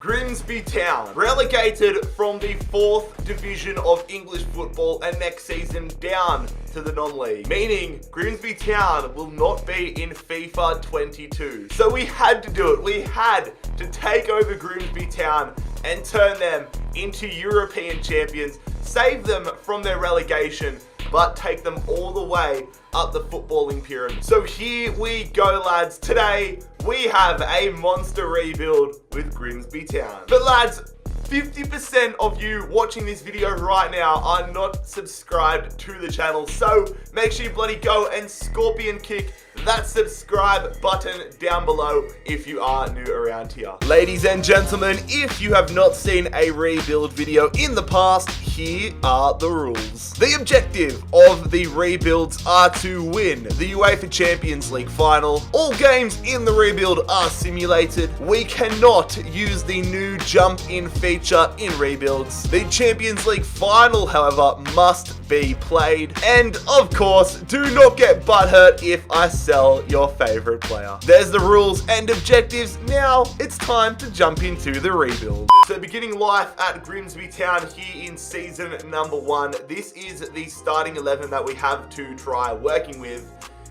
Grimsby Town, relegated from the 4th division of English football and next season down to the non-league, meaning Grimsby Town will not be in FIFA 22. So we had to do it. We had to take over Grimsby Town and turn them into European champions, save them from their relegation, but take them all the way up the footballing pyramid. So here we go, lads. Today, we have a monster rebuild with Grimsby Town. But lads, 50% of you watching this video right now are not subscribed to the channel. So make sure you bloody go and scorpion kick that subscribe button down below if you are new around here. Ladies and gentlemen, if you have not seen a rebuild video in the past, here are the rules. The objective of the rebuilds are to win the UEFA Champions League final. All games in the rebuild are simulated. We cannot use the new jump in feature in rebuilds. The Champions League final, however, must be played. And of course, do not get butthurt if I sell your favorite player. There's the rules and objectives. Now it's time to jump into the rebuild. So beginning life at Grimsby Town here in season number 1. This is the starting 11 that we have to try working with.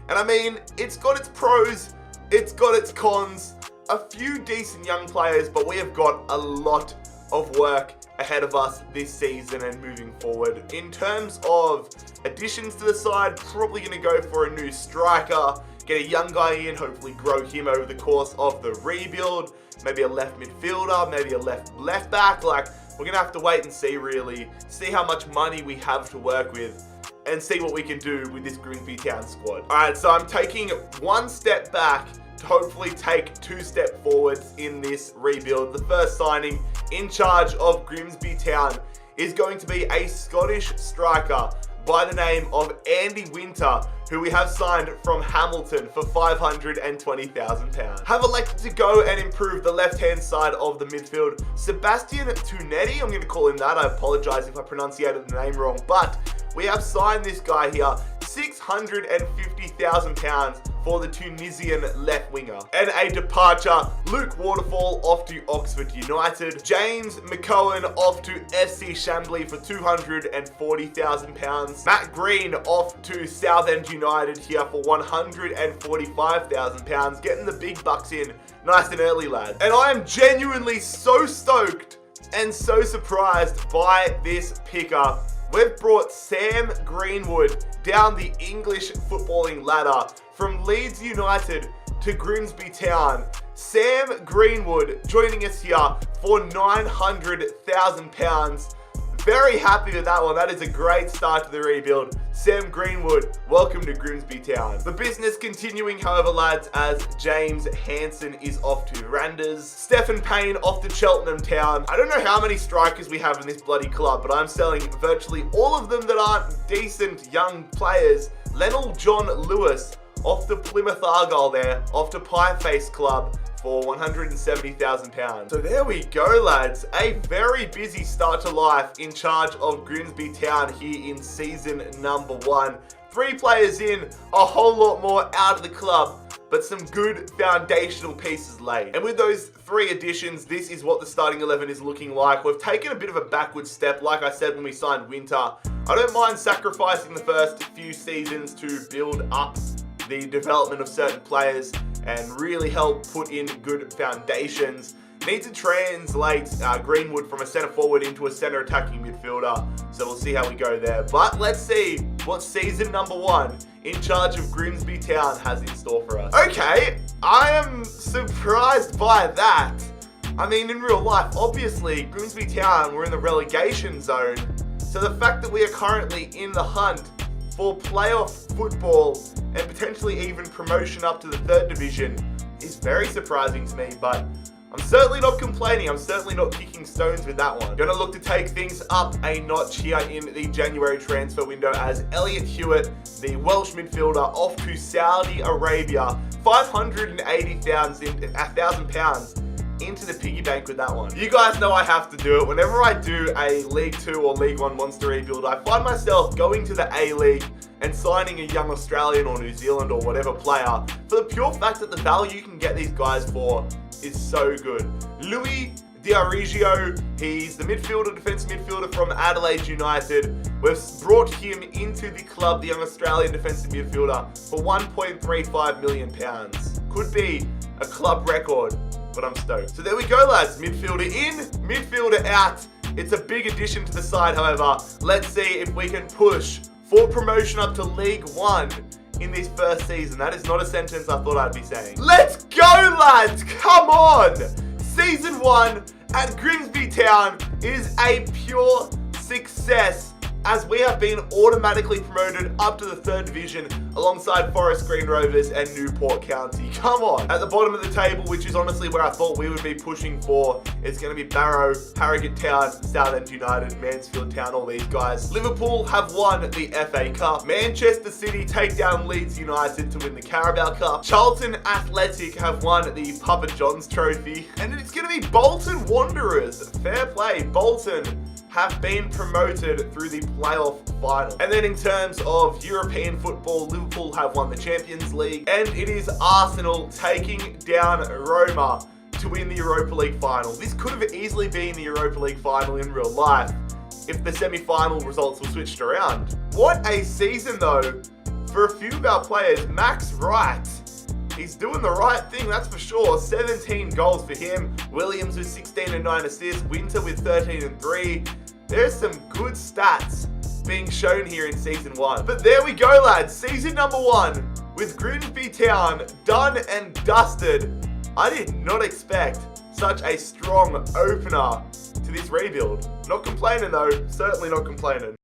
And I mean, it's got its pros, it's got its cons, a few decent young players, but we have got a lot of work ahead of us this season and moving forward. In terms of additions to the side, probably going to go for a new striker, get a young guy in, hopefully grow him over the course of the rebuild, maybe a left midfielder, maybe a left back. Like, we're going to have to wait and see, really, see how much money we have to work with and see what we can do with this Grimsby Town squad. Alright, so I'm taking one step back to hopefully take 2 steps forwards in this rebuild. The first signing in charge of Grimsby Town is going to be a Scottish striker by the name of Andy Winter, who we have signed from Hamilton for £520,000. Have elected to go and improve the left-hand side of the midfield. Sebastian Tunetti, I'm going to call him that. I apologize if I pronunciated the name wrong, but we have signed this guy here, £650,000 for the Tunisian left winger. And a departure, Luke Waterfall off to Oxford United. James McCohen off to FC Chambly for £240,000. Matt Green off to Southend United here for £145,000. Getting the big bucks in nice and early, lads. And I am genuinely so stoked and so surprised by this pickup. We've brought Sam Greenwood down the English footballing ladder from Leeds United to Grimsby Town. Sam Greenwood joining us here for £900,000. Very happy with that one. That is a great start to the rebuild. Sam Greenwood, welcome to Grimsby Town. The business continuing, however, lads, as James Hansen is off to Randers. Stephen Payne off to Cheltenham Town. I don't know how many strikers we have in this bloody club, but I'm selling virtually all of them that aren't decent young players. Lionel John Lewis off to Plymouth Argyle there, off to Pieface Club for £170,000. So there we go, lads. A very busy start to life in charge of Grimsby Town here in season number 1. 3 players in, a whole lot more out of the club, but some good foundational pieces laid. And with those 3 additions, this is what the starting 11 is looking like. We've taken a bit of a backward step, like I said when we signed Winter. I don't mind sacrificing the first few seasons to build up the development of certain players and really help put in good foundations. Need to translate Greenwood from a centre forward into a centre attacking midfielder. So we'll see how we go there. But let's see what season number 1 in charge of Grimsby Town has in store for us. Okay, I am surprised by that. I mean, in real life, obviously, Grimsby Town, we're in the relegation zone. So the fact that we are currently in the hunt for playoff football and potentially even promotion up to the 3rd division is very surprising to me, but I'm certainly not complaining. I'm certainly not kicking stones with that one. Gonna look to take things up a notch here in the January transfer window as Elliot Hewitt, the Welsh midfielder, off to Saudi Arabia, £580,000 into the piggy bank with that one. You guys know I have to do it. Whenever I do a League 2 or League 1 monster rebuild, I find myself going to the A-League and signing a young Australian or New Zealand or whatever player for the pure fact that the value you can get these guys for is so good. Louis Diarigio, he's the defensive midfielder from Adelaide United. We've brought him into the club, the young Australian defensive midfielder, for £1.35 million. Could be a club record, but I'm stoked. So there we go, lads. Midfielder in, midfielder out. It's a big addition to the side, however. Let's see if we can push for promotion up to League One in this first season. That is not a sentence I thought I'd be saying. Let's go, lads! Come on! Season 1 at Grimsby Town is a pure success, as we have been automatically promoted up to the 3rd division alongside Forest Green Rovers and Newport County. Come on. At the bottom of the table, which is honestly where I thought we would be pushing for, it's going to be Barrow, Harrogate Town, Southend United, Mansfield Town, all these guys. Liverpool have won the FA Cup. Manchester City take down Leeds United to win the Carabao Cup. Charlton Athletic have won the Papa John's Trophy. And it's going to be Bolton Wanderers. Fair play. Bolton have been promoted through the playoff final. And then in terms of European football, Liverpool have won the Champions League, and it is Arsenal taking down Roma to win the Europa League final. This could have easily been the Europa League final in real life if the semi-final results were switched around. What a season though for a few of our players. Max Wright, he's doing the right thing, that's for sure. 17 goals for him. Williams with 16 and 9 assists. Winter with 13 and 3. There's some good stats being shown here in Season 1. But there we go, lads. Season number 1 with Grimsby Town done and dusted. I did not expect such a strong opener to this rebuild. Not complaining though. Certainly not complaining.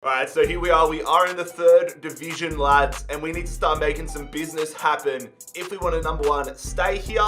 Alright, so here we are. We are in the 3rd division, lads, and we need to start making some business happen if we want to, number 1, stay here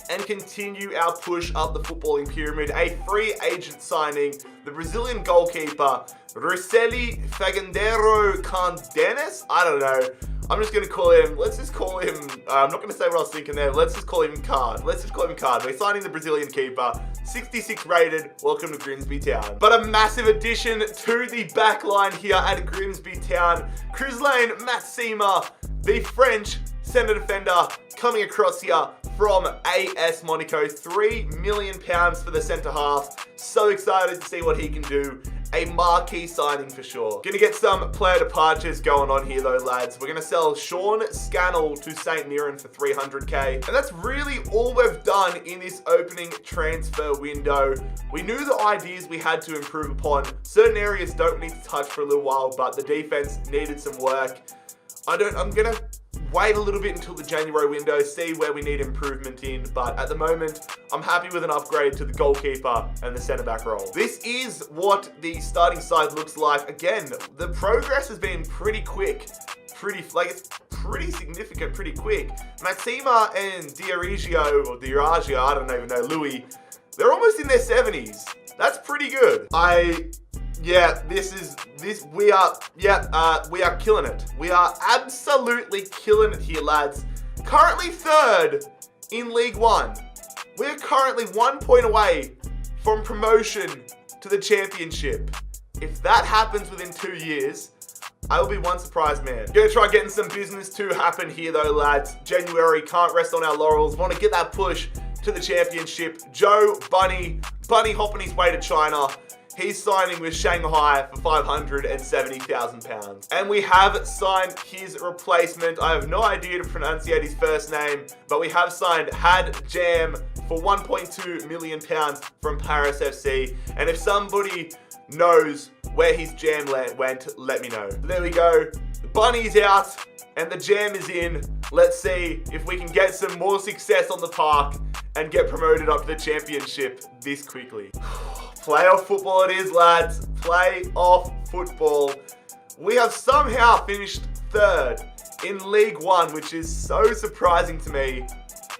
and continue our push up the footballing pyramid. A free agent signing, the Brazilian goalkeeper, Roseli Fagandero Cardenas? I don't know. I'm just going to call him, let's just call him, I'm not going to say what I was thinking there. Let's just call him Card. Let's just call him Card. We're signing the Brazilian keeper. 66 rated. Welcome to Grimsby Town. But a massive addition to the back line here at Grimsby Town. Crislain Maxima, the French centre defender, coming across here from AS Monaco. £3 million for the centre half. So excited to see what he can do. A marquee signing for sure. Gonna get some player departures going on here though, lads. We're gonna sell Sean Scannell to St. Mirren for 300k. And that's really all we've done in this opening transfer window. We knew the ideas we had to improve upon. Certain areas don't need to touch for a little while, but the defense needed some work. I'm gonna wait a little bit until the January window, see where we need improvement in, but at the moment, I'm happy with an upgrade to the goalkeeper and the centre-back role. This is what the starting side looks like. Again, the progress has been pretty quick. It's pretty significant, pretty quick. Maxima and Diarigio, or Diarigio, I don't even know, Louis, they're almost in their 70s. That's pretty good. We are killing it. We are absolutely killing it here, lads. Currently 3rd in League 1. We're currently 1 point away from promotion to the championship. If that happens within 2 years, I will be one surprised man. Gonna try getting some business to happen here though, lads. January, can't rest on our laurels. Want to get that push to the championship. Joe Bunny hopping his way to China. He's signing with Shanghai for £570,000. And we have signed his replacement. I have no idea to pronunciate his first name, but we have signed Had Jam for £1.2 million from Paris FC. And if somebody knows where his jam went, let me know. There we go. The bunny's out and the jam is in. Let's see if we can get some more success on the park and get promoted up to the championship this quickly. Playoff football it is, lads. Playoff football. We have somehow finished 3rd in League 1, which is so surprising to me.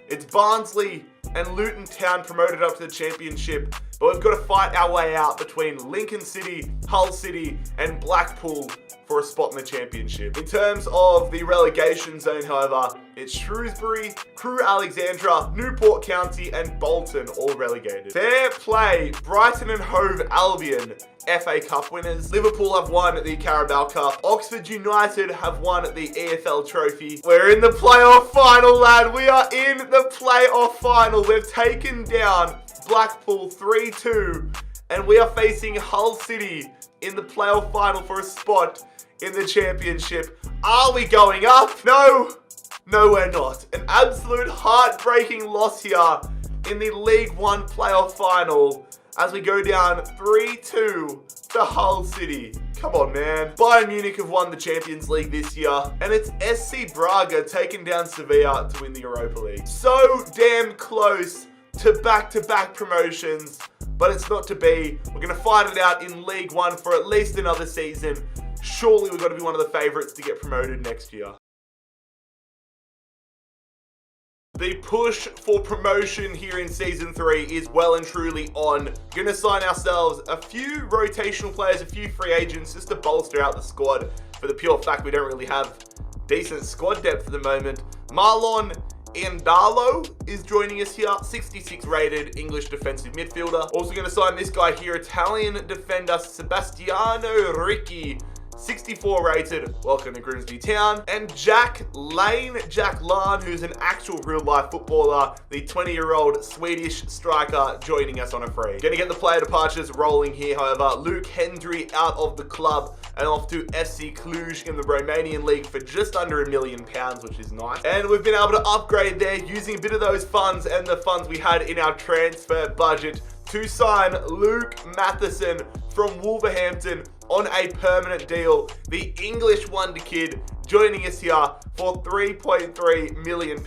It's Barnsley and Luton Town promoted up to the championship, but we've got to fight our way out between Lincoln City, Hull City, and Blackpool for a spot in the championship. In terms of the relegation zone, however, It's Shrewsbury, Crewe Alexandra, Newport County, and Bolton all relegated. Fair play, Brighton and Hove Albion, FA Cup winners. Liverpool have won the Carabao Cup. Oxford United have won the EFL Trophy. We're in the playoff final, lad. We are in the playoff final. We've taken down Blackpool 3-2, and we are facing Hull City in the playoff final for a spot in the championship. Are we going up? No, we're not. An absolute heartbreaking loss here in the League One playoff final as we go down 3-2 to Hull City. Come on, man. Bayern Munich have won the Champions League this year, and it's SC Braga taking down Sevilla to win the Europa League. So damn close to back-to-back promotions, but it's not to be. We're going to fight it out in League One for at least another season. Surely we've got to be one of the favourites to get promoted next year. The push for promotion here in Season 3 is well and truly on. Gonna sign ourselves a few rotational players, a few free agents, just to bolster out the squad for the pure fact we don't really have decent squad depth at the moment. Marlon Indalo is joining us here, 66 rated English defensive midfielder. Also gonna sign this guy here, Italian defender Sebastiano Ricci, 64 rated, welcome to Grimsby Town. And Jack Lane, who's an actual real life footballer, the 20-year-old Swedish striker joining us on a free. Gonna get the player departures rolling here, however. Luke Hendry out of the club and off to FC Cluj in the Romanian league for just under £1 million, which is nice. And we've been able to upgrade there using a bit of those funds and the funds we had in our transfer budget to sign Luke Matheson from Wolverhampton on a permanent deal. The English wonder kid joining us here for £3.3 million.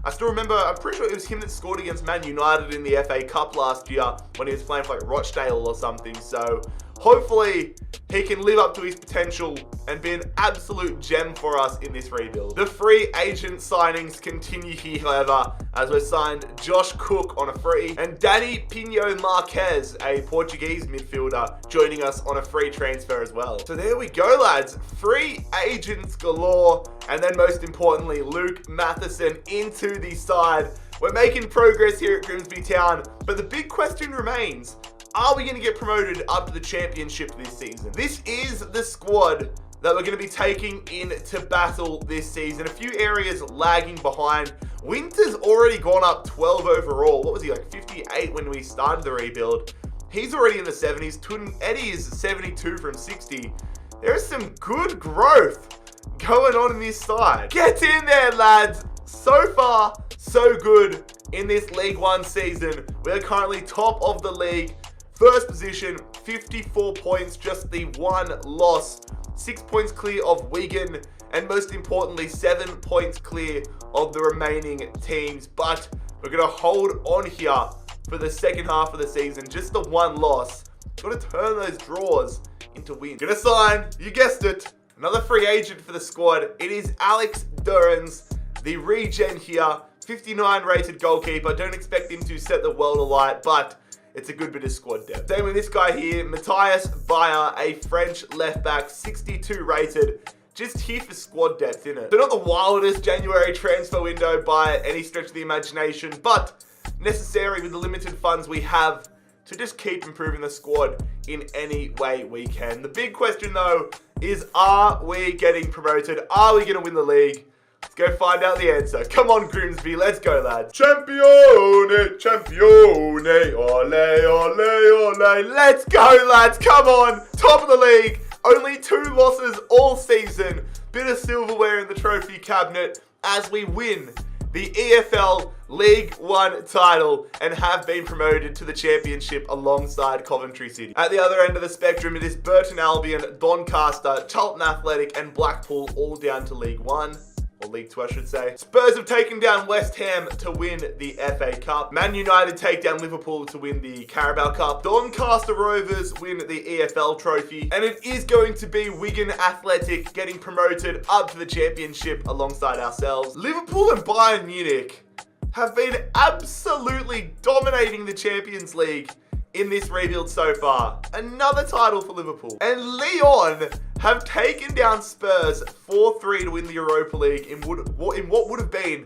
I still remember, I'm pretty sure it was him that scored against Man United in the FA Cup last year when he was playing for like Rochdale or something. So hopefully he can live up to his potential and be an absolute gem for us in this rebuild. The free agent signings continue here, however, as we've signed Josh Cook on a free and Danny Pinho Marquez, a Portuguese midfielder, joining us on a free transfer as well. So there we go, lads. Free agents galore, and then most importantly, Luke Matheson into the side. We're making progress here at Grimsby Town, but the big question remains: are we going to get promoted up to the championship this season? This is the squad that we're going to be taking into battle this season. A few areas lagging behind. Winter's already gone up 12 overall. What was he, like 58 when we started the rebuild? He's already in the 70s. Eddie is 72 from 60. There is some good growth going on in this side. Get in there, lads. So far, so good in this League One season. We're currently top of the league. First position, 54 points, just the one loss. 6 points clear of Wigan, and most importantly, 7 points clear of the remaining teams. But we're going to hold on here for the second half of the season. Just the one loss. Got to turn those draws into wins. Going to sign, you guessed it, another free agent for the squad. It is Alex Durrans, the regen here. 59 rated goalkeeper. Don't expect him to set the world alight, but it's a good bit of squad depth. Same with this guy here, Matthias Bayer, a French left back, 62 rated. Just here for squad depth, innit? So not the wildest January transfer window by any stretch of the imagination, but necessary with the limited funds we have to just keep improving the squad in any way we can. The big question though is, are we getting promoted? Are we gonna win the league? Let's go find out the answer. Come on, Grimsby. Let's go, lads. Champione, champione, ole, ole, ole. Let's go, lads. Come on. Top of the league. Only 2 losses all season. Bit of silverware in the trophy cabinet as we win the EFL League One title and have been promoted to the championship alongside Coventry City. At the other end of the spectrum, it is Burton Albion, Doncaster, Charlton Athletic, and Blackpool all down to League One. Or League 2, I should say. Spurs have taken down West Ham to win the FA Cup. Man United take down Liverpool to win the Carabao Cup. Doncaster Rovers win the EFL trophy. And it is going to be Wigan Athletic getting promoted up to the championship alongside ourselves. Liverpool and Bayern Munich have been absolutely dominating the Champions League in this rebuild so far. Another title for Liverpool. And Lyon have taken down Spurs 4-3 to win the Europa League in what would have been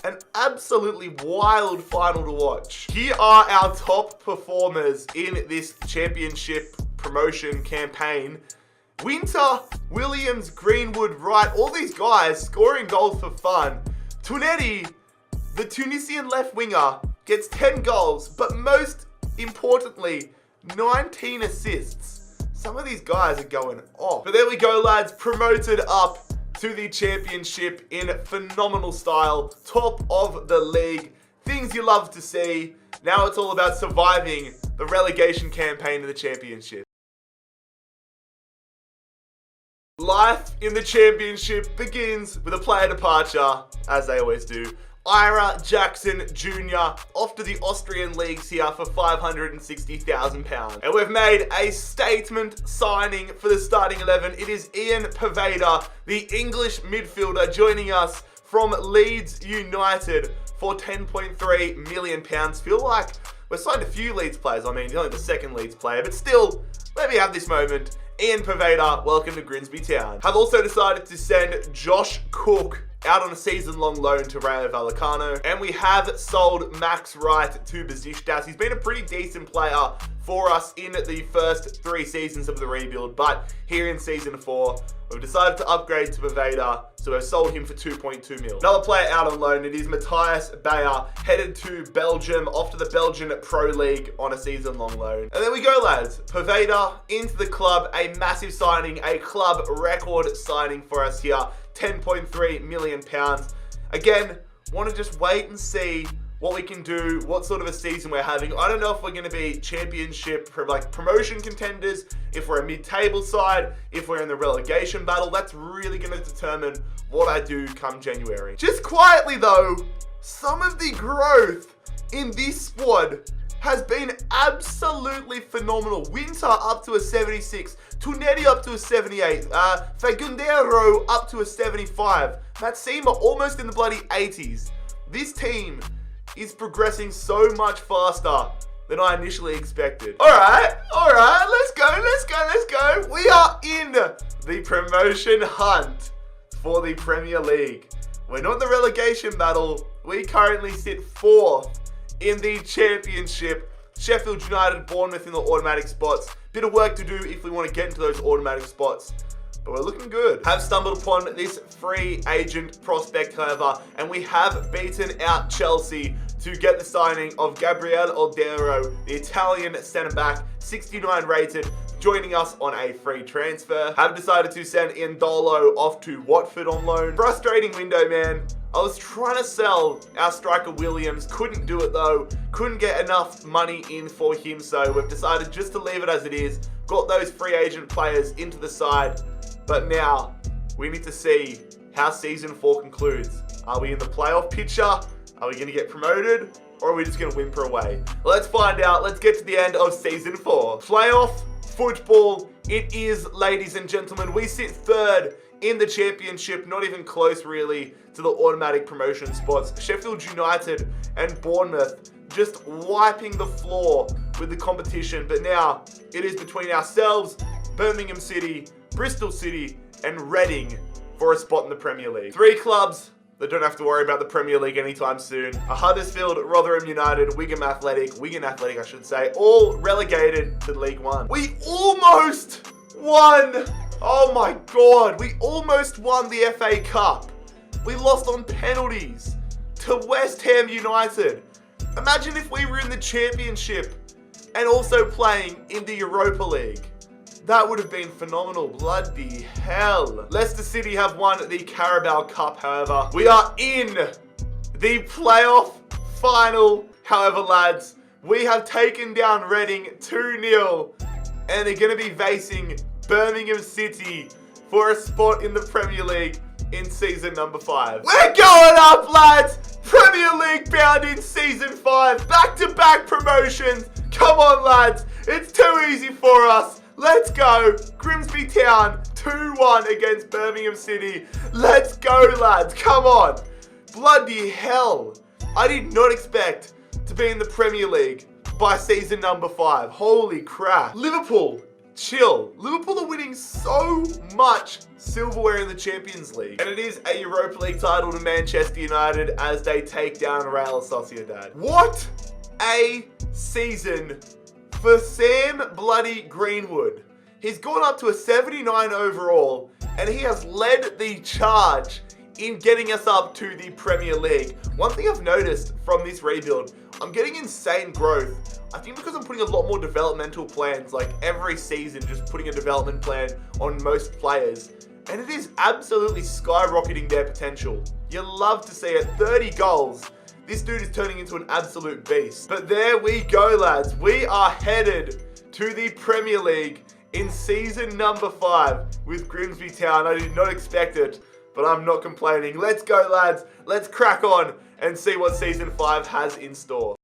an absolutely wild final to watch. Here are our top performers in this championship promotion campaign. Winter, Williams, Greenwood, Wright, all these guys scoring goals for fun. Tonetti, the Tunisian left winger, gets 10 goals, but most importantly, 19 assists. Some of these guys are going off. But there we go, lads, promoted up to the championship in phenomenal style. Top of the league. Things you love to see. Now it's all about surviving the relegation campaign of the championship. Life in the championship begins with a player departure, as they always do. Ira Jackson Jr. off to the Austrian leagues here for £560,000. And we've made a statement signing for the starting 11. It is Ian Poveda, the English midfielder, joining us from Leeds United for £10.3 million. Feel like we've signed a few Leeds players. I mean, he's only the second Leeds player, but still, let me have this moment. Ian Poveda, welcome to Grimsby Town. Have also decided to send Josh Cook out on a season-long loan to Rayo Vallecano. And we have sold Max Wright to Besiktas. He's been a pretty decent player for us in the first 3 seasons of the rebuild. But here in season 4, we've decided to upgrade to Poveda, so we've sold him for 2.2 mil. Another player out on loan, it is Matthias Bayer, headed to Belgium, off to the Belgian Pro League on a season-long loan. And there we go, lads. Poveda into the club, a massive signing, a club record signing for us here. £10.3 million. Again, want to just wait and see what we can do, what sort of a season we're having. I don't know if we're going to be championship, like promotion contenders, if we're a mid-table side, if we're in the relegation battle. That's really going to determine what I do come January. Just quietly though, some of the growth in this squad has been absolutely phenomenal. Winter up to a 76. Tonetti up to a 78. Fagundero up to a 75. Matsima almost in the bloody 80s. This team is progressing so much faster than I initially expected. Alright, let's go. We are in the promotion hunt for the Premier League. We're not in the relegation battle. We currently sit 4th in the championship. Sheffield United, Bournemouth in the automatic spots. Bit of work to do if we want to get into those automatic spots, but we're looking good. Have stumbled upon this free agent prospect, however, and we have beaten out Chelsea to get the signing of Gabriel Odero, the Italian centre-back, 69 rated, joining us on a free transfer. Have decided to send Indolo off to Watford on loan. Frustrating window, man. I was trying to sell our striker Williams, couldn't do it though, couldn't get enough money in for him, so we've decided just to leave it as it is. Got those free agent players into the side, but now we need to see how season 4 concludes. Are we in the playoff picture? Are we going to get promoted? Or are we just going to whimper away? Let's find out. Let's get to the end of season 4. Playoff football it is, ladies and gentlemen. We sit 3rd in the championship, not even close really to the automatic promotion spots. Sheffield United and Bournemouth just wiping the floor with the competition, but now it is between ourselves, Birmingham City, Bristol City and Reading for a spot in the Premier League. 3 clubs that don't have to worry about the Premier League anytime soon. Huddersfield, Rotherham United, Wigan Athletic I should say, all relegated to League 1. We almost won. Oh my God, we almost won the FA Cup. We lost on penalties to West Ham United. Imagine if we were in the Championship and also playing in the Europa League. That would have been phenomenal. Bloody hell. Leicester City have won the Carabao Cup, however. We are in the playoff final. However, lads, we have taken down Reading 2-0 and they're going to be facing Birmingham City for a spot in the Premier League in season number 5. We're going up, lads! Premier League bound in season 5. Back-to-back promotions. Come on, lads. It's too easy for us. Let's go. Grimsby Town 2-1 against Birmingham City. Let's go, lads. Come on. Bloody hell. I did not expect to be in the Premier League by season number 5. Holy crap. Liverpool, chill. Liverpool are winning so much silverware in the Champions League. And it is a Europa League title to Manchester United as they take down Real Sociedad. What a season for Sam bloody Greenwood. He's gone up to a 79 overall, and he has led the charge in getting us up to the Premier League. One thing I've noticed from this rebuild, I'm getting insane growth. I think because I'm putting a lot more developmental plans, like every season, just putting a development plan on most players. And it is absolutely skyrocketing their potential. You love to see it. 30 goals. This dude is turning into an absolute beast. But there we go, lads. We are headed to the Premier League in season number 5 with Grimsby Town. I did not expect it, but I'm not complaining. Let's go, lads. Let's crack on and see what season 5 has in store.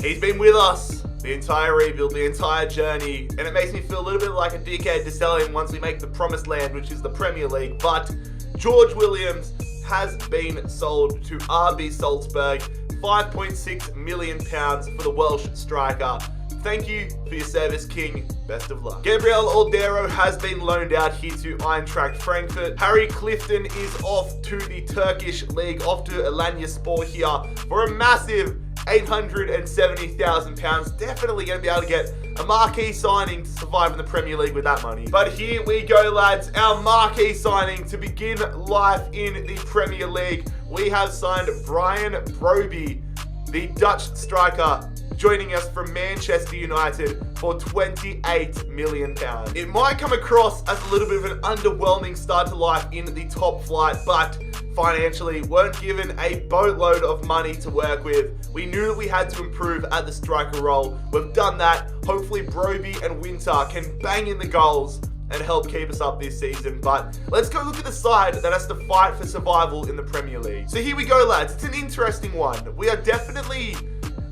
He's been with us the entire rebuild, the entire journey, and it makes me feel a little bit like a dickhead to sell him once we make the promised land, which is the Premier League. But George Williams has been sold to RB Salzburg, £5.6 million for the Welsh striker. Thank you for your service, King. Best of luck. Gabriel Aldero has been loaned out here to Eintracht Frankfurt. Harry Clifton is off to the Turkish league, off to Alanyaspor here for a massive £870,000. Definitely going to be able to get a marquee signing to survive in the Premier League with that money. But here we go, lads. Our marquee signing to begin life in the Premier League. We have signed Brian Broby, the Dutch striker, joining us from Manchester United for £28 million. It might come across as a little bit of an underwhelming start to life in the top flight, but financially weren't given a boatload of money to work with. We knew that we had to improve at the striker role. We've done that. Hopefully Broby and Winter can bang in the goals and help keep us up this season. But let's go look at the side that has to fight for survival in the Premier League. So here we go, lads. It's an interesting one. We are definitely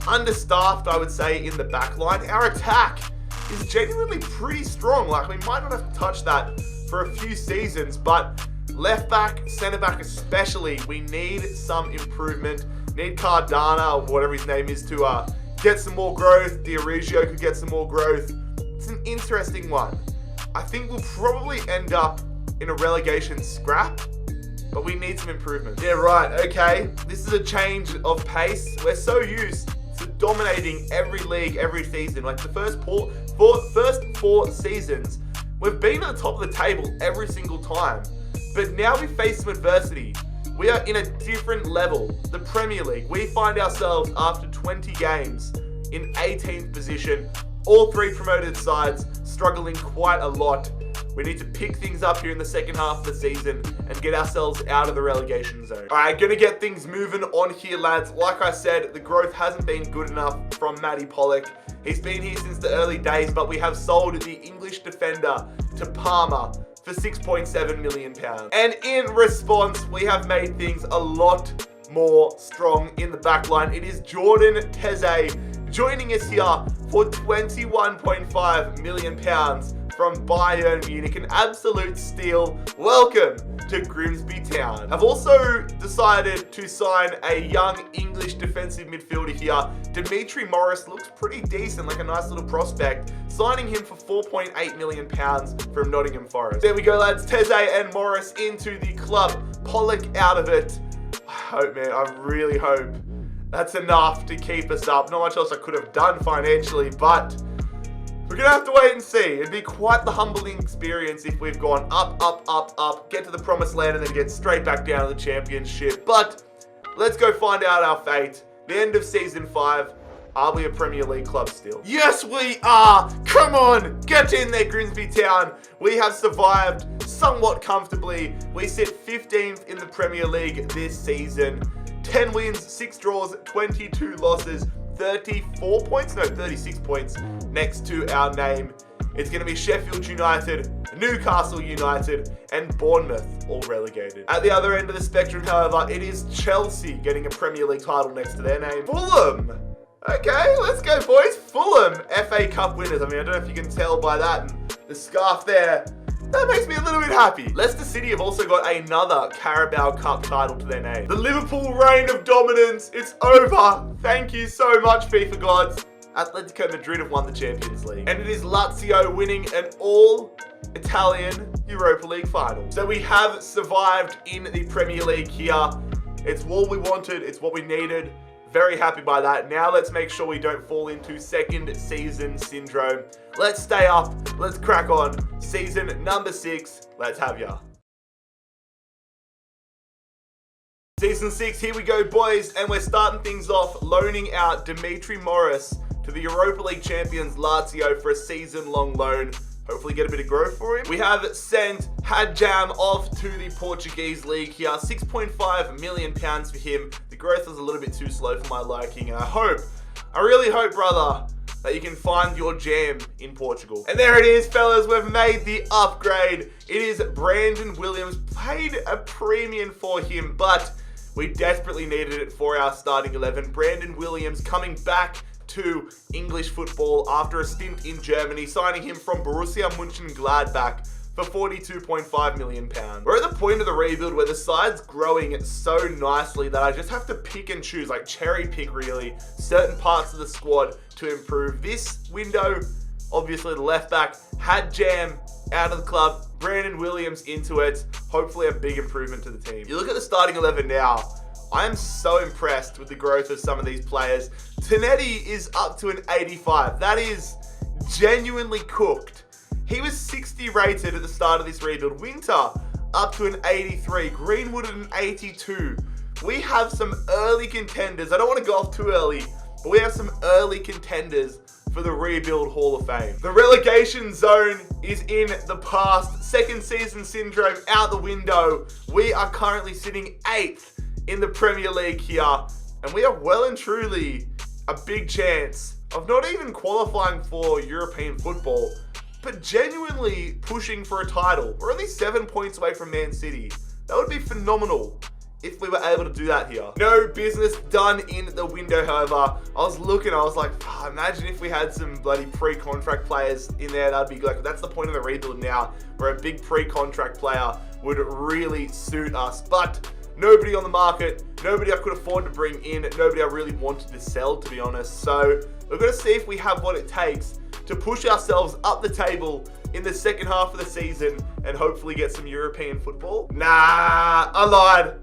understaffed, I would say, in the back line. Our attack is genuinely pretty strong. Like, we might not have to touch that for a few seasons, but left back, centre back especially, we need some improvement. Need Cardano, or whatever his name is, to get some more growth. Diorigio could get some more growth. It's an interesting one. I think we'll probably end up in a relegation scrap, but we need some improvement. Yeah, right, okay. This is a change of pace. We're so used to dominating every league, every season. Like the first four seasons, we've been at the top of the table every single time. But now we face some adversity. We are in a different level. The Premier League, we find ourselves after 20 games in 18th position. All 3 promoted sides struggling quite a lot. We need to pick things up here in the second half of the season and get ourselves out of the relegation zone. All right, gonna get things moving on here, lads. Like I said, the growth hasn't been good enough from Matty Pollock. He's been here since the early days, but we have sold the English defender to Parma for £6.7 million. And in response, we have made things a lot more strong in the back line. It is Jordan Teze joining us here for £21.5 million from Bayern Munich. An absolute steal. Welcome to Grimsby Town. I've also decided to sign a young English defensive midfielder here. Dimitri Morris looks pretty decent, like a nice little prospect. Signing him for £4.8 million from Nottingham Forest. There we go, lads. Teze and Morris into the club. Pollock out of it. I hope, man, I really hope that's enough to keep us up. Not much else I could have done financially, but we're going to have to wait and see. It'd be quite the humbling experience if we've gone up, get to the promised land, and then get straight back down to the championship. But let's go find out our fate. The end of season 5. Are we a Premier League club still? Yes, we are. Come on, get in there, Grimsby Town. We have survived somewhat comfortably. We sit 15th in the Premier League this season. 10 wins, 6 draws, 22 losses, 34 points? No, 36 points next to our name. It's going to be Sheffield United, Newcastle United, and Bournemouth all relegated. At the other end of the spectrum, however, it is Chelsea getting a Premier League title next to their name. Fulham! Okay, let's go, boys. Fulham, FA Cup winners. I mean, I don't know if you can tell by that and the scarf there. that makes me a little bit happy. Leicester City have also got another Carabao Cup title to their name. The Liverpool reign of dominance, it's over. Thank you so much, FIFA gods. Atletico Madrid have won the Champions League. And it is Lazio winning an all-Italian Europa League final. So we have survived in the Premier League here. It's what we wanted, it's what we needed. Very happy by that. Now let's make sure we don't fall into second season syndrome. Let's stay up. Let's crack on. Season number 6. Let's have ya. Season 6, here we go, boys. And we're starting things off loaning out Dimitri Morris to the Europa League champions Lazio for a season-long loan. Hopefully get a bit of growth for him. We have sent Hadjam off to the Portuguese league here. £6.5 million for him. The growth is a little bit too slow for my liking. And I really hope, brother, that you can find your jam in Portugal. And there it is, fellas. We've made the upgrade. It is Brandon Williams. Paid a premium for him, but we desperately needed it for our starting 11. Brandon Williams coming back to English football after a stint in Germany, signing him from Borussia Mönchengladbach for £42.5 million. We're at the point of the rebuild where the side's growing so nicely that I just have to pick and choose, like cherry pick really, certain parts of the squad to improve. This window, obviously the left back, Hadjam out of the club, Brandon Williams into it. Hopefully a big improvement to the team. You look at the starting 11 now, I am so impressed with the growth of some of these players. Tanetti is up to an 85. That is genuinely cooked. He was 60 rated at the start of this rebuild. Winter up to an 83. Greenwood at an 82. We have some early contenders. I don't want to go off too early, but we have some early contenders for the rebuild Hall of Fame. The relegation zone is in the past. Second season syndrome out the window. We are currently sitting 8th in the Premier League here, and we are well and truly a big chance of not even qualifying for European football, but genuinely pushing for a title. We're only 7 points away from Man City. That would be phenomenal if we were able to do that here. No business done in the window, however. I was looking, I was like, imagine if we had some bloody pre-contract players in there. That'd be like, that's the point of the rebuild now, where a big pre-contract player would really suit us. But nobody on the market, nobody I could afford to bring in, nobody I really wanted to sell, to be honest. So we're going to see if we have what it takes to push ourselves up the table in the second half of the season and hopefully get some European football. Nah, I lied.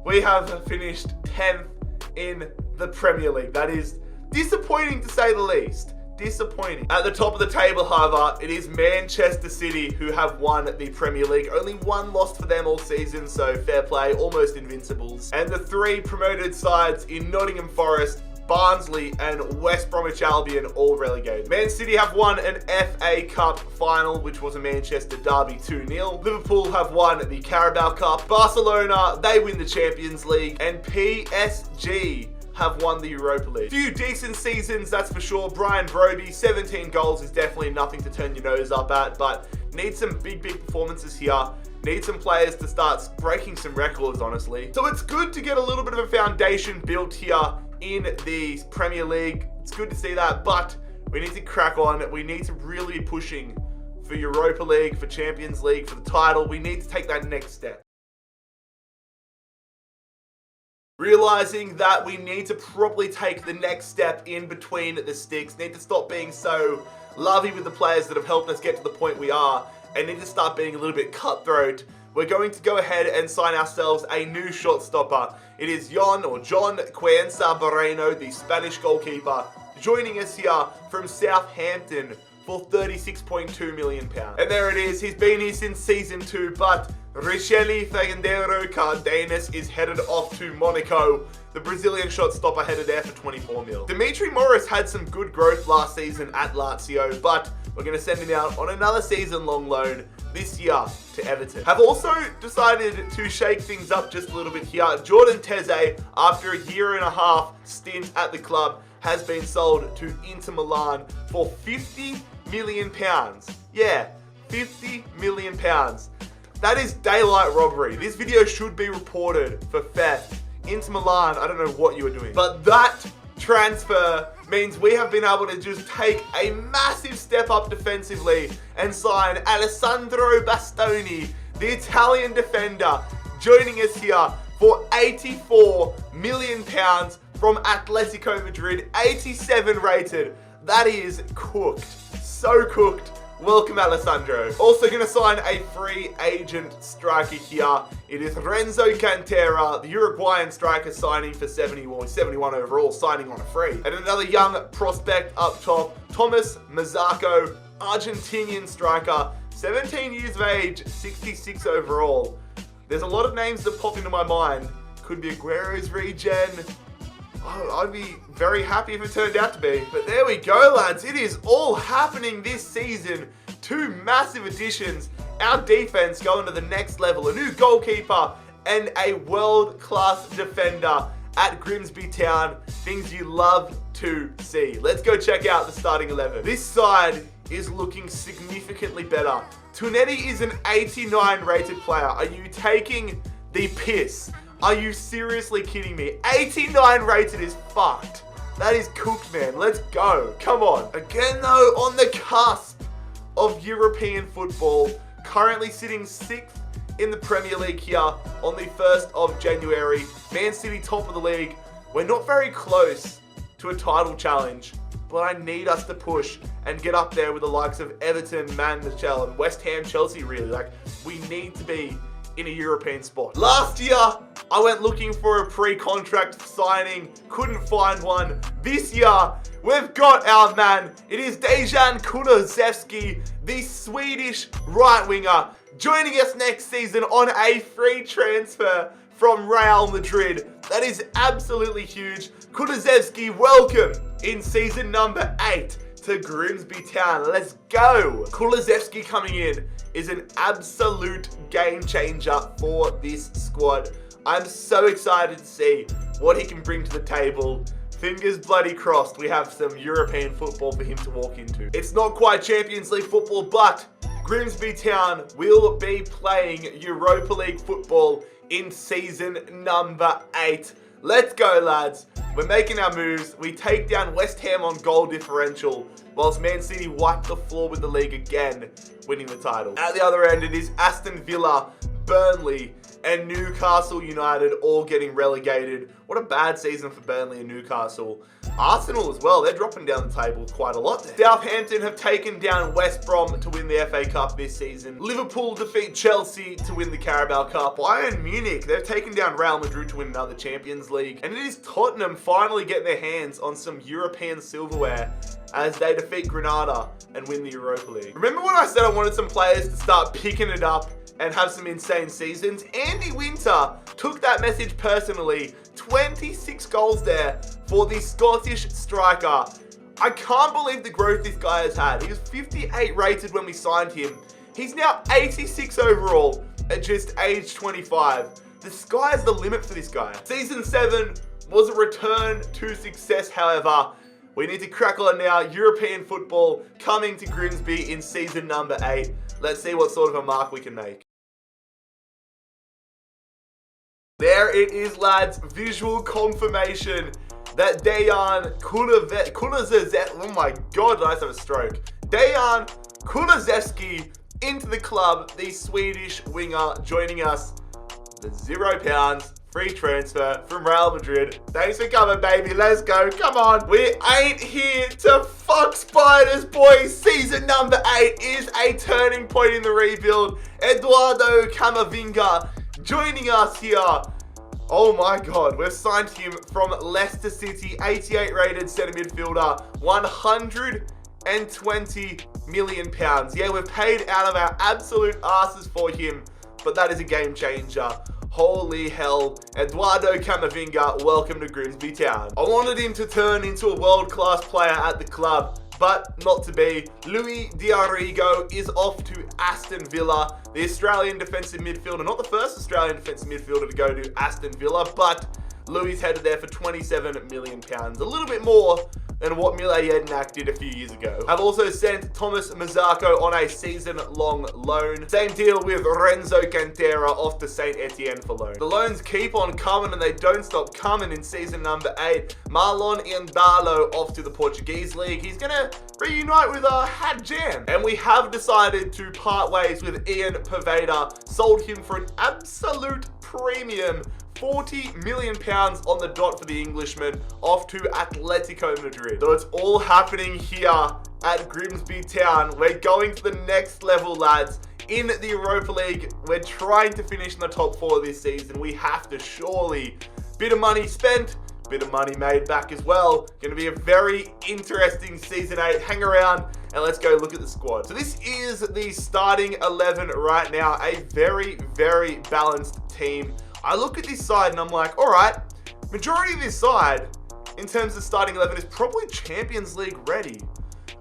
We have finished 10th in the Premier League. That is disappointing to say the least. Disappointing. At the top of the table, however, it is Manchester City who have won the Premier League. Only one loss for them all season, so fair play, almost invincibles. And the 3 promoted sides in Nottingham Forest, Barnsley and West Bromwich Albion all relegated. Man City have won an FA Cup final, which was a Manchester derby 2-0. Liverpool have won the Carabao Cup. Barcelona, they win the Champions League. And PSG have won the Europa League. Few decent seasons, that's for sure. Brian Broby, 17 goals is definitely nothing to turn your nose up at, but need some big performances here. Need some players to start breaking some records, honestly. So it's good to get a little bit of a foundation built here in the Premier League. It's good to see that, but we need to crack on. We need to really be pushing for Europa League, for Champions League, for the title. We need to take that next step. Realizing that we need to probably take the next step in between the sticks, need to stop being so lovey with the players that have helped us get to the point we are, and need to start being a little bit cutthroat. We're going to go ahead and sign ourselves a new shot stopper. It is John Cuenca Barreno, the Spanish goalkeeper, joining us here from Southampton for £36.2 million. And there it is, he's been here since season 2, but Richeli Fagandero Cardenas is headed off to Monaco. The Brazilian shot stopper headed there for 24 mil. Dimitri Morris had some good growth last season at Lazio, but we're going to send him out on another season-long loan this year to Everton. Have also decided to shake things up just a little bit here. Jordan Teze, after a 1.5 year stint at the club, has been sold to Inter Milan for £50 million. Yeah, £50 million. That is daylight robbery. This video should be reported for theft. Inter Milan, I don't know what you were doing. But that transfer means we have been able to just take a massive step up defensively and sign Alessandro Bastoni, the Italian defender, joining us here for £84 million from Atletico Madrid, 87 rated. That is cooked. So cooked. Welcome, Alessandro. Also going to sign a free agent striker here. It is Renzo Cantera, the Uruguayan striker, signing for 71 overall, signing on a free. And another young prospect up top, Thomas Mazzacco, Argentinian striker, 17 years of age, 66 overall. There's a lot of names that pop into my mind. Could be Aguero's regen. I'd be very happy if it turned out to be. But there we go, lads. It is all happening this season. Two massive additions. Our defense going to the next level. A new goalkeeper and a world-class defender at Grimsby Town. Things you love to see. Let's go check out the starting 11. This side is looking significantly better. Tunetti is an 89 rated player. Are you taking the piss? Are you seriously kidding me? 89 rated is fucked. That is cooked, man. Let's go. Come on. Again, though, on the cusp of European football. Currently sitting 6th in the Premier League here on the 1st of January. Man City top of the league. We're not very close to a title challenge, but I need us to push and get up there with the likes of Everton, Man Michel, and West Ham, Chelsea, really. Like, we need to be in a European spot. Last year, I went looking for a pre-contract signing, couldn't find one. This year, we've got our man. It is Dejan Kulusevski, the Swedish right winger, joining us next season on a free transfer from Real Madrid. That is absolutely huge. Kulusevski, welcome in season number 8 to Grimsby Town. Let's go. Kulusevski coming in is an absolute game changer for this squad. I'm so excited to see what he can bring to the table. Fingers bloody crossed we have some European football for him to walk into. It's not quite Champions League football, but Grimsby Town will be playing Europa League football in season number 8. Let's go, lads. We're making our moves. We take down West Ham on goal differential, whilst Man City wipe the floor with the league again, winning the title. At the other end, it is Aston Villa, Burnley, and Newcastle United all getting relegated. What a bad season for Burnley and Newcastle. Arsenal as well, they're dropping down the table quite a lot there. Southampton have taken down West Brom to win the FA Cup this season. Liverpool defeat Chelsea to win the Carabao Cup. Bayern Munich, they've taken down Real Madrid to win another Champions League. And it is Tottenham finally getting their hands on some European silverware as they defeat Granada and win the Europa League. Remember when I said I wanted some players to start picking it up and have some insane seasons? Andy Winter took that message personally. 26 goals there for the Scottish striker. I can't believe the growth this guy has had. He was 58 rated when we signed him. He's now 86 overall at just age 25. The sky's the limit for this guy. Season 7 was a return to success, however. We need to crack on now. European football coming to Grimsby in season number 8. Let's see what sort of a mark we can make. There it is, lads. Visual confirmation that Dejan Kulusevski, oh my god, did I just have a stroke? Dejan Kulusevski into the club, the Swedish winger, joining us. The £0 free transfer from Real Madrid. Thanks for coming, baby. Let's go. Come on. We ain't here to fuck spiders, boys. Season number 8 is a turning point in the rebuild. Eduardo Camavinga joining us here. Oh my god, we've signed him from Leicester City, 88 rated centre midfielder, £120 million. Yeah, we've paid out of our absolute asses for him, but that is a game changer. Holy hell. Eduardo Camavinga, welcome to Grimsby Town. I wanted him to turn into a world-class player at the club, but not to be. Luis Diarigo is off to Aston Villa, the Australian defensive midfielder. Not the first Australian defensive midfielder to go to Aston Villa, but Luis headed there for £27 million. A little bit more than what Mile Jedinak did a few years ago. I've also sent Thomas Mazzarco on a season-long loan. Same deal with Renzo Cantera off to Saint Etienne for loan. The loans keep on coming and they don't stop coming in season number 8. Marlon Indalo off to the Portuguese League. He's gonna reunite with Hadjam. And we have decided to part ways with Ian Poveda. Sold him for an absolute premium. £40 million on the dot for the Englishman, off to Atletico Madrid. So it's all happening here at Grimsby Town. We're going to the next level, lads. In the Europa League, we're trying to finish in the top 4 this season. We have to surely. Bit of money spent, bit of money made back as well. Going to be a very interesting season 8. Hang around and let's go look at the squad. So this is the starting 11 right now. A very, very balanced team. I look at this side and I'm like, all right, majority of this side in terms of starting 11 is probably Champions League ready.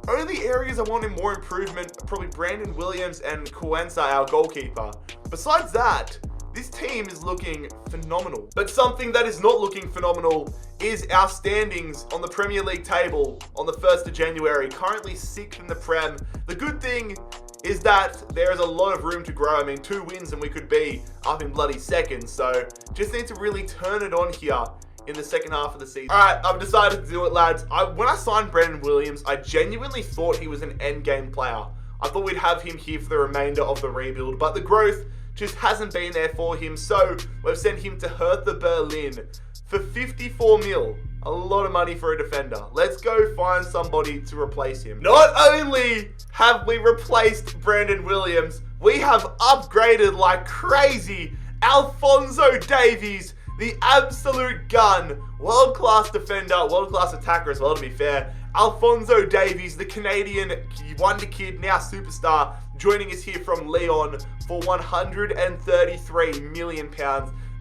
Only areas I want in more improvement are probably Brandon Williams and Kwanzaa, our goalkeeper. Besides that, this team is looking phenomenal. But something that is not looking phenomenal is our standings on the Premier League table on the 1st of January. Currently 6th in the Prem. The good thing is that there is a lot of room to grow. I mean, 2 wins and we could be up in bloody 2nd. So just need to really turn it on here in the second half of the season. All right, I've decided to do it, lads. When I signed Brandon Williams, I genuinely thought he was an end game player. I thought we'd have him here for the remainder of the rebuild, but the growth just hasn't been there for him. So we've sent him to Hertha Berlin for 54 mil. A lot of money for a defender. Let's go find somebody to replace him. Not only have we replaced Brandon Williams, we have upgraded like crazy. Alphonso Davies, the absolute gun. World-class defender, world-class attacker as well, to be fair. Alphonso Davies, the Canadian wonder kid, now superstar, joining us here from Lyon for £133 million.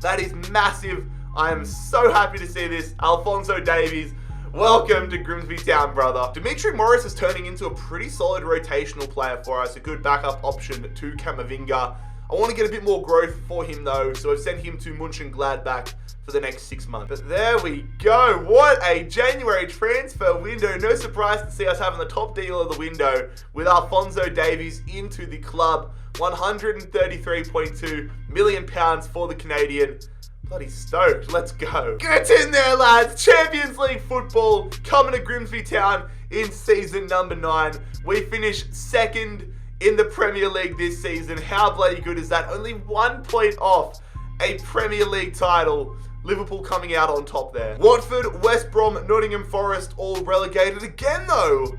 That is massive. I am so happy to see this. Alphonso Davies, welcome to Grimsby Town, brother. Dimitri Morris is turning into a pretty solid rotational player for us, a good backup option to Camavinga. I want to get a bit more growth for him though, so I've sent him to Mönchengladbach for the next 6 months. But there we go. What a January transfer window. No surprise to see us having the top deal of the window with Alphonso Davies into the club. £133.2 million for the Canadian. Bloody stoked. Let's go. Get in there, lads. Champions League football coming to Grimsby Town in season number 9. We finished 2nd in the Premier League this season. How bloody good is that? Only 1 point off a Premier League title. Liverpool coming out on top there. Watford, West Brom, Nottingham Forest all relegated again though.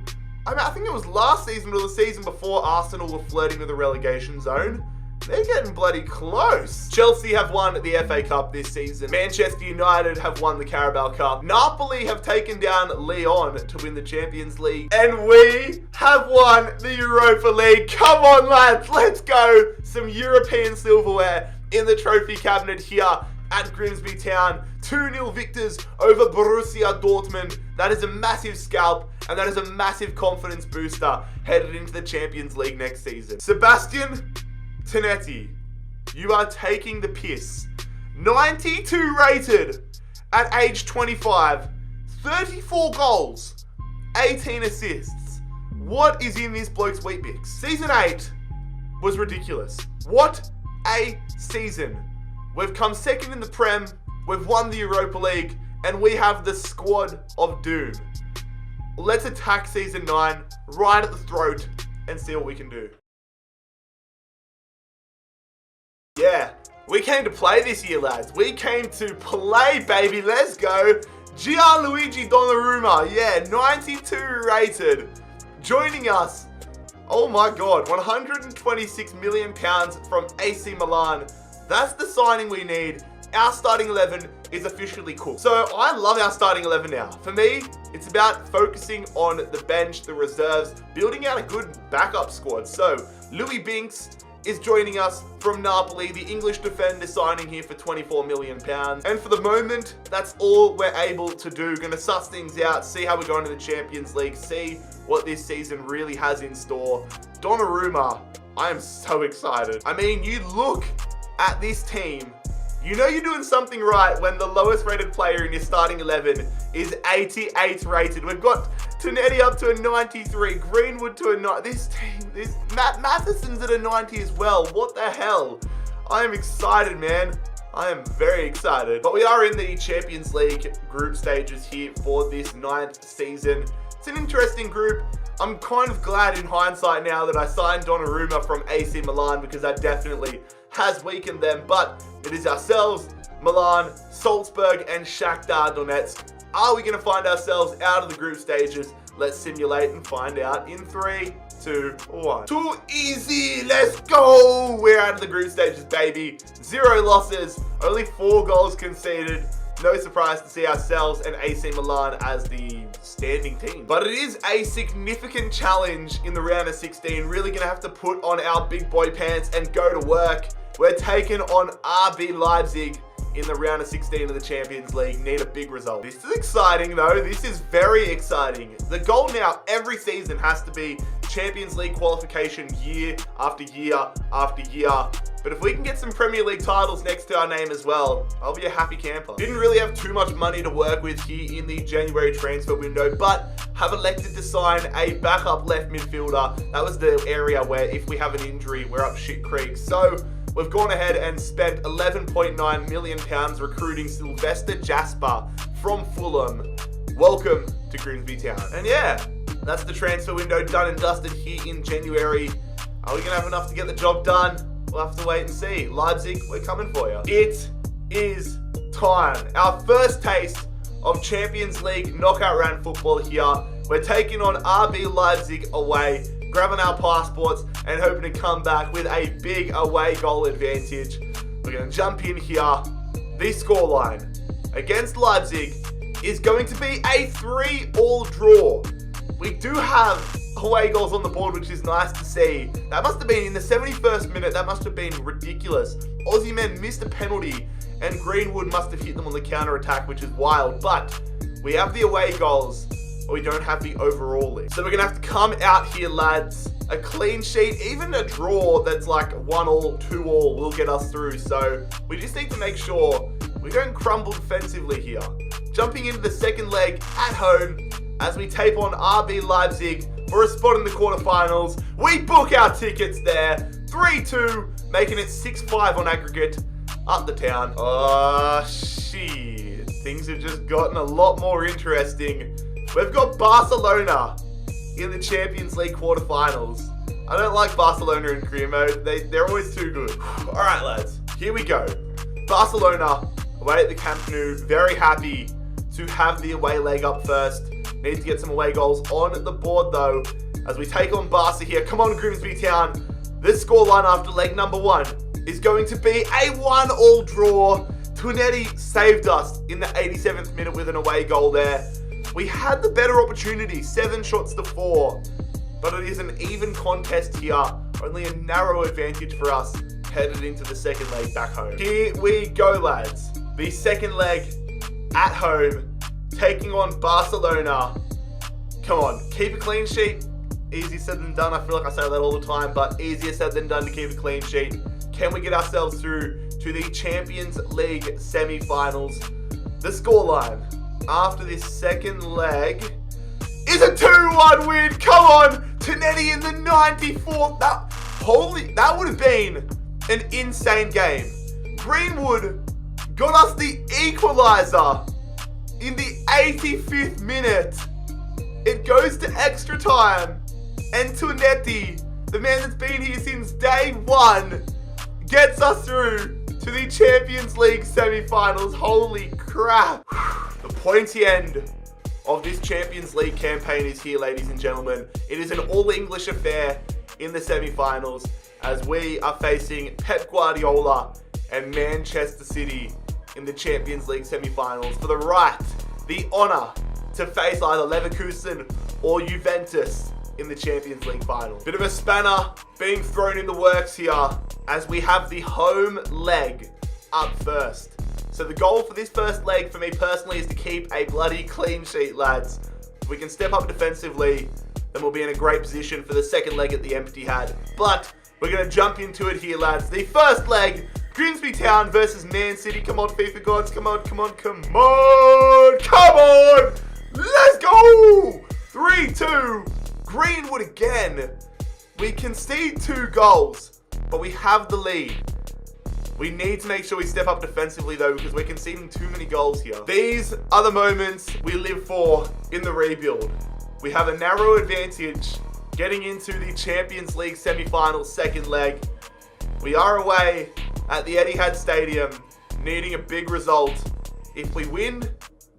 I think it was last season or the season before Arsenal were flirting with the relegation zone. They're getting bloody close. Chelsea have won the FA Cup this season. Manchester United have won the Carabao Cup. Napoli have taken down Lyon to win the Champions League. And we have won the Europa League. Come on, lads. Let's go. Some European silverware in the trophy cabinet here at Grimsby Town. 2-0 victors over Borussia Dortmund. That is a massive scalp and that is a massive confidence booster headed into the Champions League next season. Sebastian Tanetti, you are taking the piss. 92 rated at age 25, 34 goals, 18 assists. What is in this bloke's Weet-Bix? Season 8 was ridiculous. What a season. We've come 2nd in the Prem, we've won the Europa League, and we have the squad of doom. Let's attack season 9 right at the throat and see what we can do. Yeah, we came to play this year, lads. We came to play, baby. Let's go. Gianluigi Donnarumma. Yeah, 92 rated. Joining us. Oh my God, £126 million from AC Milan. That's the signing we need. Our starting 11 is officially cooked. So I love our starting 11 now. For me, it's about focusing on the bench, the reserves, building out a good backup squad. So Louis Binks is joining us from Napoli, the English defender signing here for £24 million. And for the moment, that's all we're able to do. Gonna suss things out, see how we're going to the Champions League, see what this season really has in store. Donnarumma, I am so excited. I mean, you look at this team, You know you're doing something right when the lowest rated player in your starting 11 is 88 rated. We've got Tonetti up to a 93, Greenwood to a 90. Matt Matheson's at a 90 as well. What the hell? I am excited, man. I am very excited. But we are in the Champions League group stages here for this 9th season. It's an interesting group. I'm kind of glad in hindsight now that I signed Donnarumma from AC Milan because that definitely has weakened them. But it is ourselves, Milan, Salzburg, and Shakhtar Donetsk. Are we going to find ourselves out of the group stages? Let's simulate and find out in 3, 2, 1. Too easy, let's go! We're out of the group stages, baby. 0 losses, only 4 goals conceded. No surprise to see ourselves and AC Milan as the standing team. But it is a significant challenge in the round of 16. Really gonna have to put on our big boy pants and go to work. We're taking on RB Leipzig in the round of 16 of the Champions League. Need a big result. This is exciting though. This is very exciting. The goal now every season has to be Champions League qualification year after year after year. But if we can get some Premier League titles next to our name as well, I'll be a happy camper. Didn't really have too much money to work with here in the January transfer window, but have elected to sign a backup left midfielder. That was the area where if we have an injury, we're up shit creek. So we've gone ahead and spent £11.9 million recruiting Sylvester Jasper from Fulham. Welcome to Grimsby Town. And yeah, that's the transfer window done and dusted here in January. Are we going to have enough to get the job done? We'll have to wait and see. Leipzig, we're coming for you. It is time. Our first taste of Champions League knockout round football here. We're taking on RB Leipzig away, grabbing our passports and hoping to come back with a big away goal advantage. We're going to jump in here. The scoreline against Leipzig is going to be a 3-all draw. We do have away goals on the board, which is nice to see. That must have been in the 71st minute. That must have been ridiculous. Aussie men missed a penalty and Greenwood must have hit them on the counter attack, which is wild. But we have the away goals, but we don't have the overall list. So we're going to have to come out here, lads. A clean sheet, even a draw that's like 1-all, 2-all will get us through. So we just need to make sure we don't crumble defensively here. Jumping into the second leg at home as we tape on RB Leipzig for a spot in the quarterfinals. We book our tickets there. 3-2, making it 6-5 on aggregate. Up the town. Oh, shit. Things have just gotten a lot more interesting. We've got Barcelona in the Champions League quarterfinals. I don't like Barcelona in career mode. They're always too good. All right, lads. Here we go. Barcelona away at the Camp Nou. Very happy to have the away leg up first. Need to get some away goals on the board though as we take on Barca here. Come on, Grimsby Town. This scoreline after leg number 1 is going to be a 1-all draw. Tonetti saved us in the 87th minute with an away goal there. We had the better opportunity, 7 shots to 4, but it is an even contest here. Only a narrow advantage for us headed into the second leg back home. Here we go, lads. The second leg at home, taking on Barcelona. Come on, keep a clean sheet. Easier said than done. I feel like I say that all the time, but easier said than done to keep a clean sheet. Can we get ourselves through to the Champions League semi-finals? The scoreline after this second leg is a 2-1 win. Come on, Tonetti in the 94th. That would have been an insane game. Greenwood got us the equaliser in the 85th minute. It goes to extra time. And Tonetti, the man that's been here since day 1, gets us through to the Champions League semi-finals. Holy crap. The pointy end of this Champions League campaign is here, ladies and gentlemen. It is an all-English affair in the semi-finals as we are facing Pep Guardiola and Manchester City in the Champions League semi-finals for the right, the honour to face either Leverkusen or Juventus in the Champions League final. Bit of a spanner being thrown in the works here as we have the home leg up first. So the goal for this first leg for me personally is to keep a bloody clean sheet, lads. If we can step up defensively, then we'll be in a great position for the second leg at the Empty Hat. But we're going to jump into it here, lads. The first leg Grimsby Town versus Man City. Come on, FIFA gods. Come on, come on, come on. Come on. Let's go. 3-2. Greenwood again. We concede 2 goals, but we have the lead. We need to make sure we step up defensively though, because we're conceding too many goals here. These are the moments we live for in the rebuild. We have a narrow advantage getting into the Champions League semi-final second leg. We are away at the Etihad Stadium, needing a big result. If we win,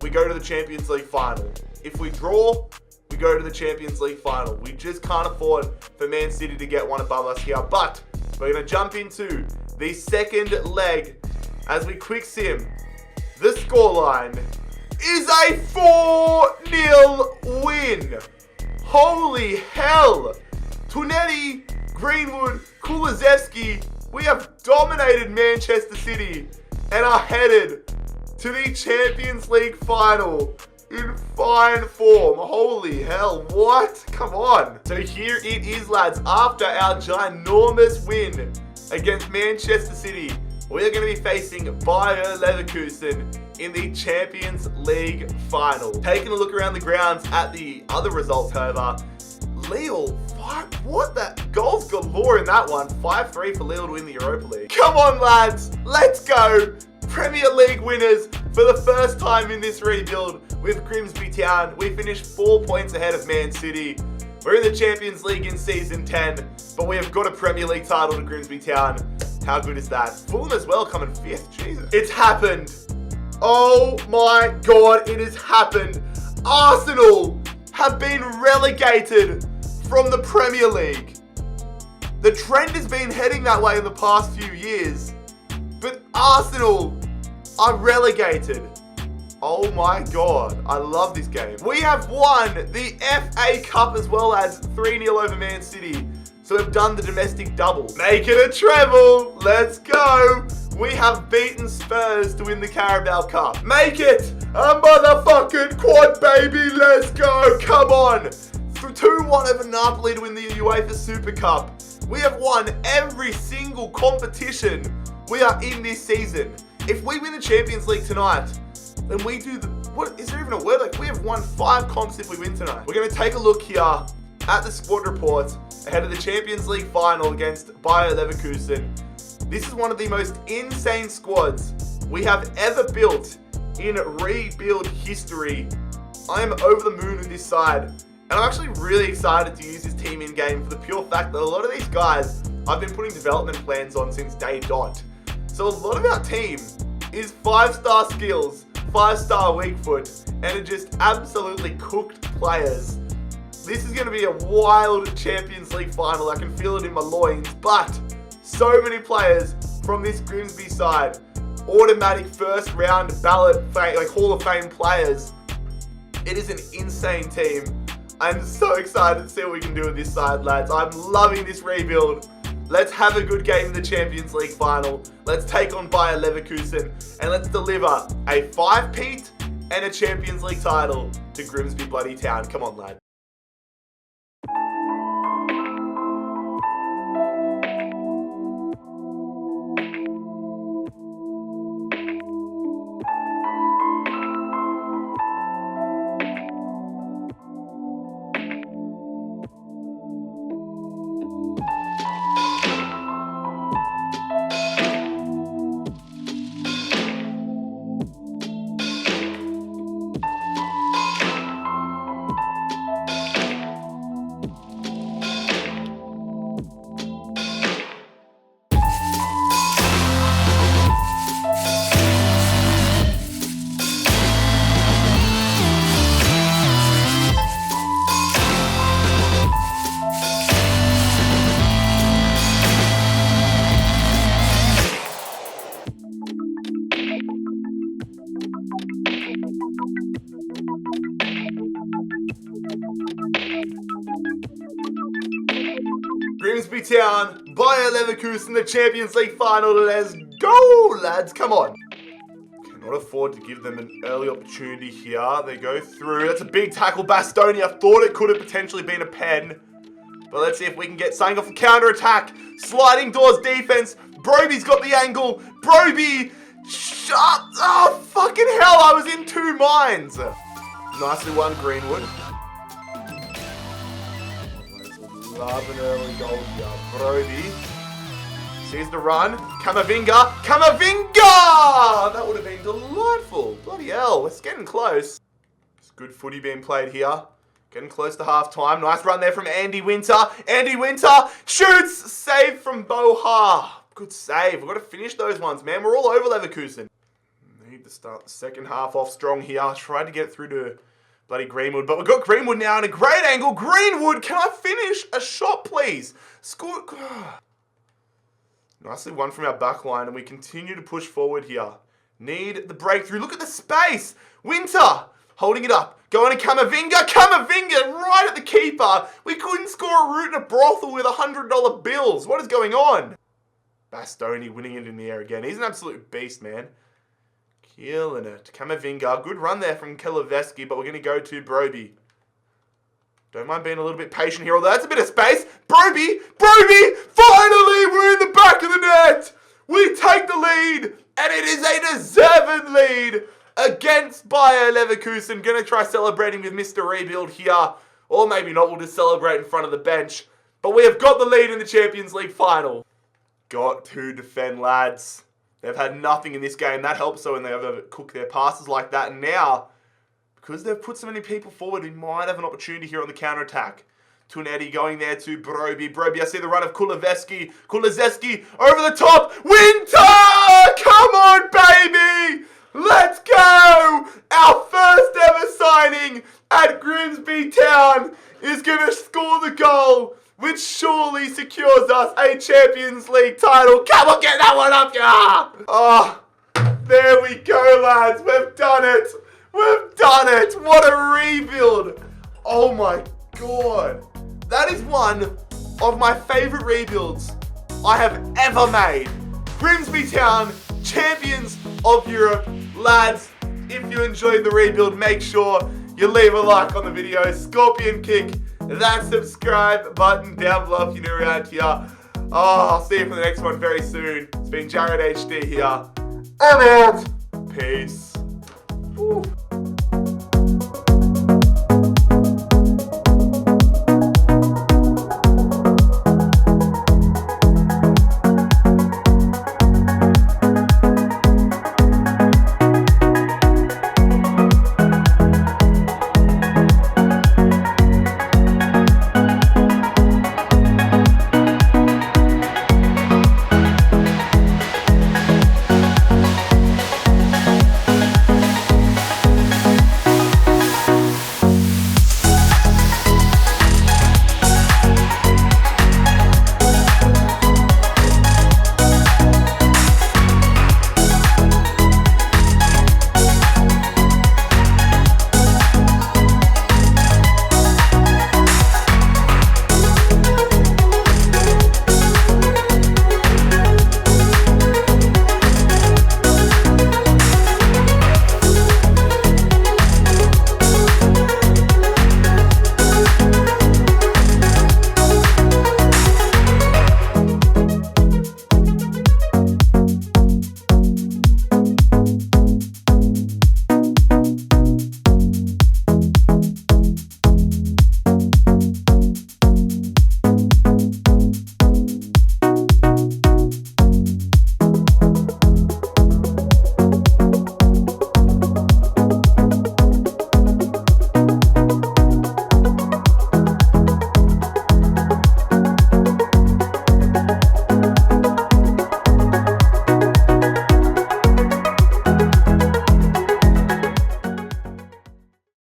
we go to the Champions League final. If we draw, we go to the Champions League final. We just can't afford for Man City to get one above us here. But we're going to jump into the second leg as we quick sim. The scoreline is a 4-0 win. Holy hell. Tunetti, Greenwood, Kulusevski. We have dominated Manchester City and are headed to the Champions League final in fine form. Holy hell, what? Come on. So here it is, lads. After our ginormous win against Manchester City, we are going to be facing Bayer Leverkusen in the Champions League final. Taking a look around the grounds at the other results, however, Lille, what the? Goals galore in that one. 5-3 for Lille to win the Europa League. Come on, lads. Let's go. Premier League winners for the first time in this rebuild with Grimsby Town. We finished 4 points ahead of Man City. We're in the Champions League in Season 10, but we have got a Premier League title to Grimsby Town. How good is that? Fulham as well coming 5th. Jesus. It's happened. Oh my God, it has happened. Arsenal have been relegated from the Premier League. The trend has been heading that way in the past few years, but Arsenal are relegated. Oh my God, I love this game. We have won the FA Cup as well as 3-0 over Man City. So we've done the domestic double. Make it a treble. Let's go. We have beaten Spurs to win the Carabao Cup. Make it a motherfucking quad, baby. Let's go. Come on. 2-1 over Napoli to win the UEFA Super Cup. We have won every single competition we are in this season. If we win the Champions League tonight, then we do the... What, is there even a word? Like, we have won 5 comps if we win tonight. We're going to take a look here at the squad report ahead of the Champions League final against Bayer Leverkusen. This is one of the most insane squads we have ever built in rebuild history. I am over the moon with this side. And I'm actually really excited to use this team in game for the pure fact that a lot of these guys I've been putting development plans on since day dot. So a lot of our team is 5-star skills, 5-star weak foot, and are just absolutely cooked players. This is going to be a wild Champions League final. I can feel it in my loins, but so many players from this Grimsby side, automatic first round ballot, like Hall of Fame players. It is an insane team. I'm so excited to see what we can do with this side, lads. I'm loving this rebuild. Let's have a good game in the Champions League final. Let's take on Bayer Leverkusen and let's deliver a 5-peat and a Champions League title to Grimsby bloody Town. Come on, lad. Grimsby Town, Bayer Leverkusen, the Champions League final. Let's go, lads. Come on. Cannot afford to give them an early opportunity here. They go through. That's a big tackle. Bastoni. I thought it could have potentially been a pen. But let's see if we can get something off the counter-attack. Sliding doors defense. Broby's got the angle. Broby, shut. Oh, fucking hell. I was in two minds. Nicely won, Greenwood. Love an early goal here. Broby sees the run. Camavinga. Camavinga! That would have been delightful. Bloody hell. It's getting close. It's good footy being played here. Getting close to half time. Nice run there from Andy Winter. Andy Winter shoots. Save from Boha. Good save. We've got to finish those ones, man. We're all over Leverkusen. Need to start the second half off strong here. Tried to get through to bloody Greenwood. But we've got Greenwood now in a great angle. Greenwood, can I finish a shot, please? Score. Nicely won from our back line. And we continue to push forward here. Need the breakthrough. Look at the space. Winter. Holding it up. Going to Camavinga. Camavinga right at the keeper. We couldn't score a root in a brothel with $100 bills. What is going on? Bastoni winning it in the air again. He's an absolute beast, man. Killing it. Camavinga. Good run there from Kiloveski, but we're going to go to Broby. Don't mind being a little bit patient here, although that's a bit of space. Broby! Broby! Finally, we're in the back of the net! We take the lead, and it is a deserved lead against Bayer Leverkusen. Gonna try celebrating with Mr. Rebuild here. Or maybe not, we'll just celebrate in front of the bench. But we have got the lead in the Champions League final. Got to defend, lads. They've had nothing in this game. That helps so when they overcook their passes like that. And now, because they've put so many people forward, we might have an opportunity here on the counter-attack. Tunetti going there to Broby. Broby, I see the run of Kuleveski. Kulezeski over the top. Winter! Come on, baby! Let's go! Our first ever signing at Grimsby Town is going to score the goal, which surely secures us a Champions League title. Come on, get that one up, yeah! Oh, there we go, lads. We've done it. We've done it. What a rebuild. Oh, my God. That is one of my favourite rebuilds I have ever made. Grimsby Town, champions of Europe. Lads, if you enjoyed the rebuild, make sure you leave a like on the video. Scorpion kick that subscribe button down below if you're new around here. Oh, I'll see you for the next one very soon. It's been Jared HD here. I'm out. Peace. Woo.